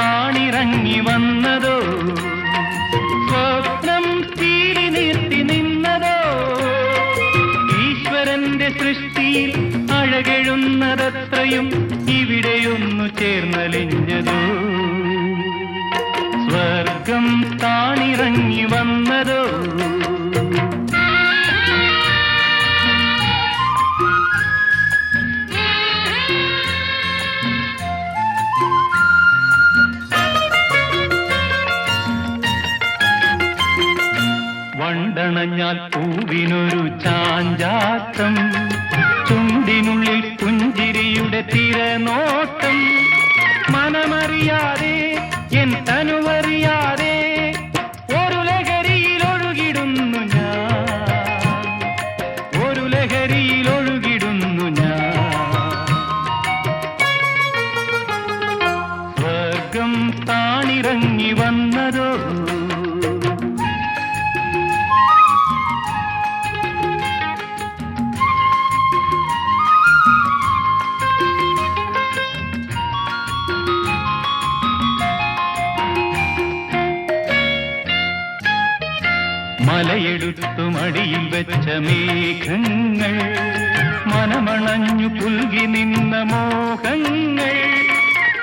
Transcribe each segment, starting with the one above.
താണിറങ്ങി വന്നതോ, സ്വപ്നം തീരി നിർത്തി നിന്നതോ, ഈശ്വരന്റെ സൃഷ്ടിയിൽ അഴകെഴുന്നതത്രയും ഇവിടെയൊന്നു ചേർന്നലിഞ്ഞതോ, സ്വർഗം താണിറങ്ങി വന്നതോ. വണ്ടണഞ്ഞാൽ പൂവിനൊരു ചാഞ്ചാട്ടം, ചുണ്ടിനുള്ളിൽ പുഞ്ചിരിയുടെ തിരനോട്ടം, മനമറിയാതെ എൻ തനുവറിയാതെ ഒരു ലഹരിയിൽ ഒഴുകിടുന്നു ഞാൻ, ഒരു ലഹരിയിൽ ഒഴുകിടുന്നു ഞാൻ. സ്വർഗം താണിറങ്ങി വന്നതോ, മലയെടുത്തു മടിയിൽ വെച്ച മേഘങ്ങൾ, മനമണഞ്ഞു പുൽകി നിന്ന മോഹങ്ങൾ,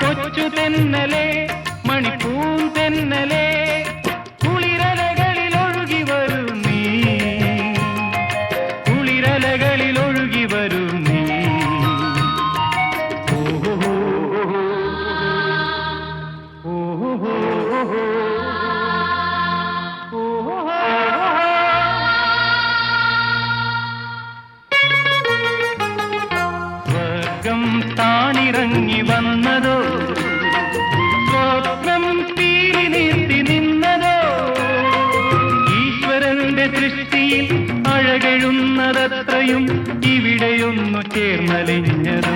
കൊച്ചു തെന്നലെ മണിപ്പൂൻ തെന്നലെ കുളിരലകളിൽ ഒഴുകി വരൂ നീ, കുളിരലകളിൽ ഒഴുകി വരൂ നീ. സ്വർഗം താണിറങ്ങി വന്നതോ, സ്വപ്നം തീരി നിർത്തി നിന്നതോ, ഈശ്വരന്റെ ദൃഷ്ടിയിൽ അഴകെഴുന്നതത്രയും ഇവിടെയൊന്നു ചേർന്നലിഞ്ഞതോ.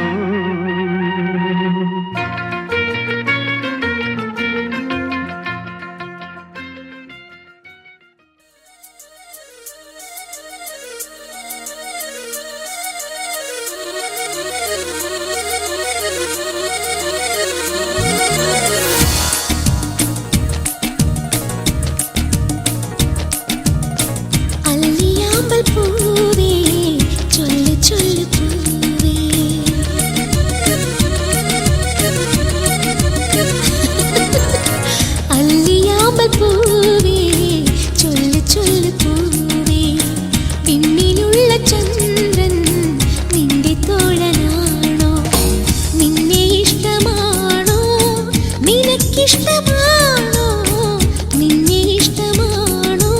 പൂവേ ചൊല്ലു ചൊല്ലു പൂവേ, അല്ലിയാമ്പൽ പൂവേ ചൊല്ലു ചൊല്ലു പൂവേ, പിന്നിലുള്ള ചന്ദ്രൻ നിന്റെ തോഴനാണോ, നിന്നെ ഇഷ്ടമാണോ, നിനക്കിഷ്ടമാണോ, നിന്നെ ഇഷ്ടമാണോ,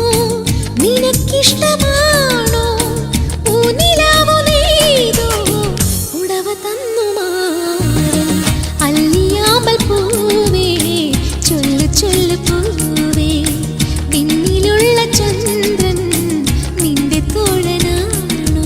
നിനക്കിഷ്ടമാണോ, ചൊല്ലു പൂവേ, പിന്നിലുള്ള ചന്ദ്രൻ നിന്റെ തോഴനാണോ.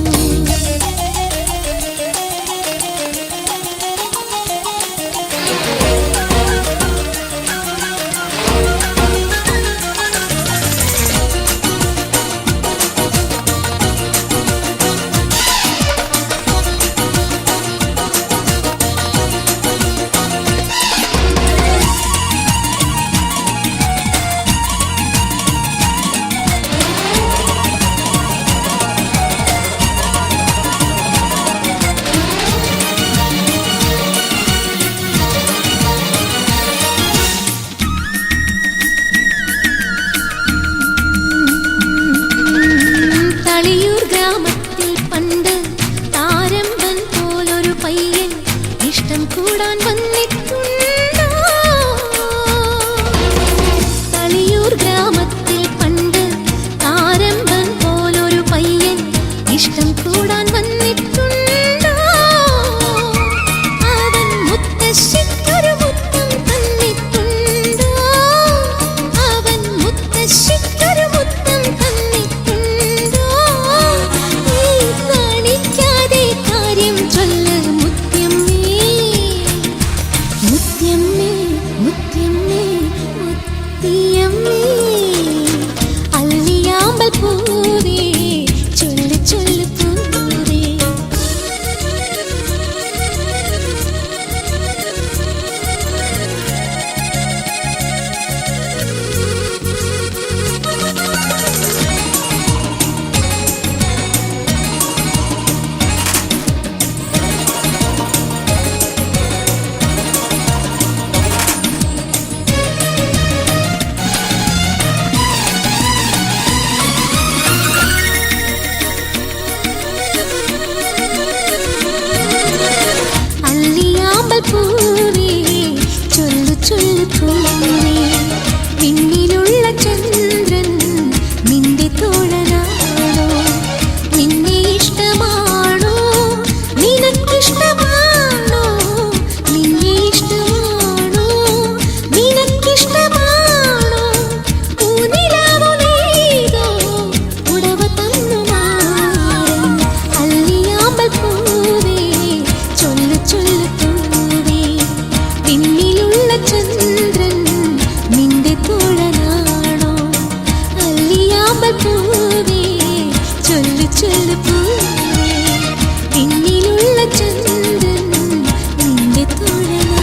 ചൊല്ലു പൂവേ പിന്നിലുള്ള ചന്ദ്രൻ നിന്റെ തോഴനാണോ നിന്നെ ഇഷ്ടമാണോ നിനക്കിഷ്ടമാണോ നിന്നെ ഇഷ്ടമാണോ നിനക്കിഷ്ടമാണോ പൂനിലാവു നെയ്തോ ഉടവ തന്നു മാറൻ അല്ലിയാമ്പൽ പൂവേ ചൊല്ലു ചൊല്ലു പൂവേ പിന്നിലുള്ള ചന്ദ്രൻ നിന്റെ തോഴനാണോ അല്ലിയാമ്പൽ പൂവേ ചൊല്ലു ചൊല്ലു പൂവേ പിന്നിലുള്ള ചന്ദ്രൻ നിന്റെ തോഴനാണോ.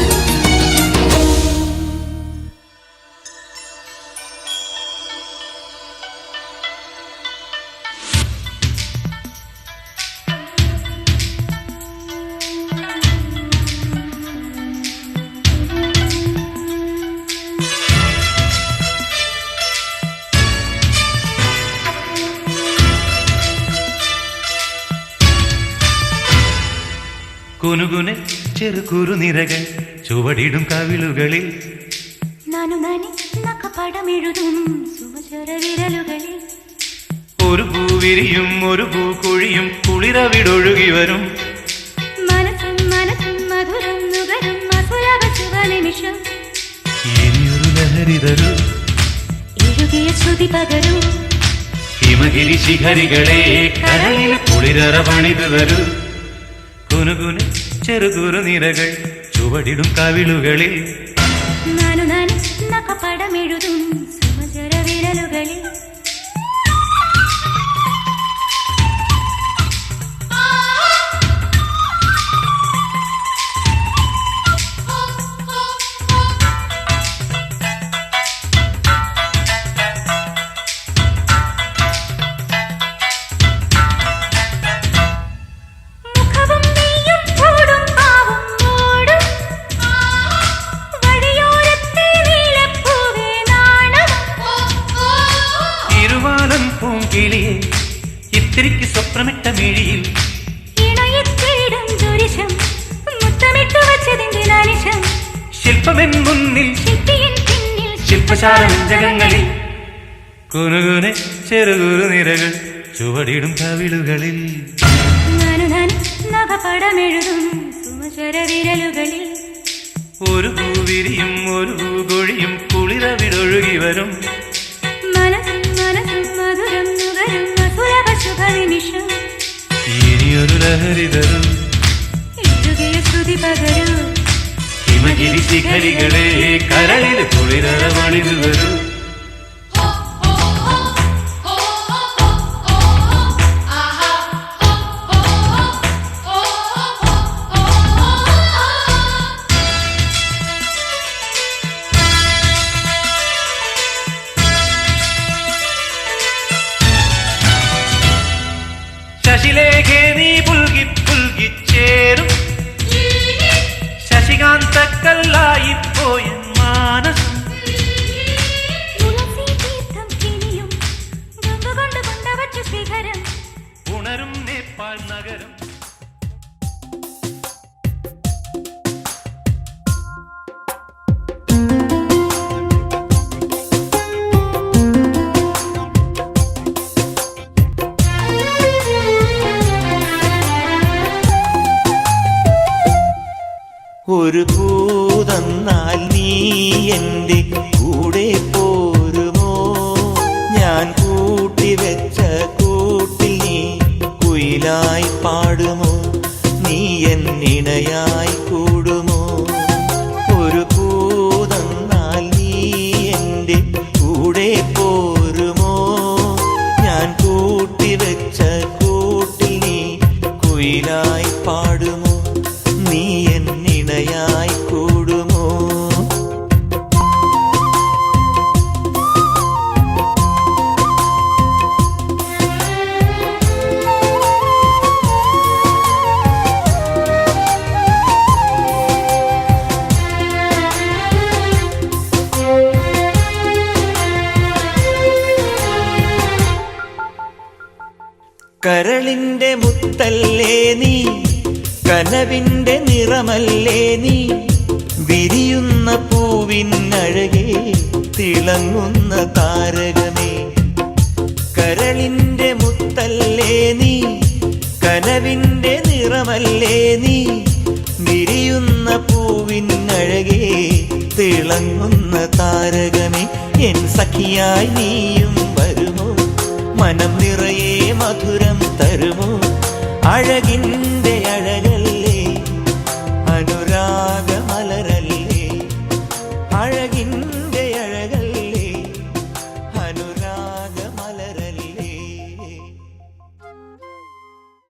കുനുകുനെ ചെറുകുറുനിരകൾ ചുവടിടും കവിളുകളിൽ നാനു നക്കപടമെഴുതും സുമചര വിരലുകളിൽ ഒരു പൂവിരിയും ഒരു പൂക്കൊഴിയും കുളിരവിടൊഴുകി വരും മനസ്സും മനസ്സും മധുരം നുകരും മധുരവ ശുഭനിമിഷം ഇനിയൊരു ലഹരി തരൂ എഴുതിയ ശ്രുതി പകരൂ ഹിമഗിരി ശിഖരികളെ കരളിൽ കുളിരറ പണിതു തരൂ കുനുകുനെ ചെറുകുറുനിരകൾ ചുവടിടും കവിളുകളിൽ നാനു നക്കപടമെഴുതും സുമചര വിരലുകളിൽ മുഖവും നീയും കൂടും പാവും മൂടും വഴിയോരത്തെ നീലപ്പൂവേ നാണം ഇരുവാലൻ പൂങ്കിളിയെ ഇത്തിരിക്ക് സ്വപ്നമിട്ട മിഴിയിൽ ഇണയത്തിടും ദുരിശം മുത്തമിട്ടു വച്ചതിന്റെ നാനിശം ശില്പമെൻ മുന്നിൽ ശില്പിയൻ പിന്നിൽ ശില്പശാല ജഗങ്ങളിൽ കുനുകുനെ ചെറുകുറുനിരകൾ ചുവടിടും കവിളുകളിൽ നാനു നഖപടമെഴുതും സുമചര വിരലുകളിൽ ഒരു പൂവിരിയും ഒരു പൂകൊഴിയും കുളിരവിടൊഴുകി വരും മനസ്സും മനസ്സും മധുരം നുകരും മധുരവ ശുഭനിമിഷം ഇനിയൊരു ലഹരി തരൂ എഴുതിയ ശ്രുതി പകരൂ ഹിമഗിരി ശിഖരികളെ കരളിൽ കുളിരറ പണിതു വരൂ ശശിലേഖേ നീ പുൽകി പുൽകിച്ചേരും ശശികാന്തക്കല്ലായിപ്പോയ മാനസം തുളസി തീർത്ഥം കിനിയും ഗംഗ കൊണ്ട് കൊണ്ടവച്ച ശിഖരം ഉണരും നേപ്പാൾ നഗരം ഒരു പൂതന്നാൽ നീ എൻ്റെ കൂടെ പോരുമോ ഞാൻ കൂട്ടിവെച്ച കൂട്ടിൽ നീ കുയിലായി പാടുമോ നീ എന്നിണയായി കൂടുമോ ഒരു പൂതന്നാൽ നീ എൻ്റെ കൂടെ പോരുമോ ഞാൻ കൂട്ടിവെച്ച കൂട്ടിൽ നീ കുയിലായി പാടുമോ നീ എന്നിണയായി കൂടുമോ കരളിന്റെ മുത്തല്ലേ നീ കനവിന്റെ നിറമല്ലേ നീ വിരിയുന്ന പൂവി പൂവിനഴകേ തിളങ്ങുന്ന താരകമേ കരളിന്റെ മുത്തല്ലേ നീ കനവിന്റെ നിറമല്ലേ നീ വിരിയുന്ന പൂവിനഴകേ തിളങ്ങുന്ന താരകമേ എൻ സഖിയായി നീയും വരുമോ മനം നിറയെ മധുരം തരുമോ അഴകിന്റെ അഴക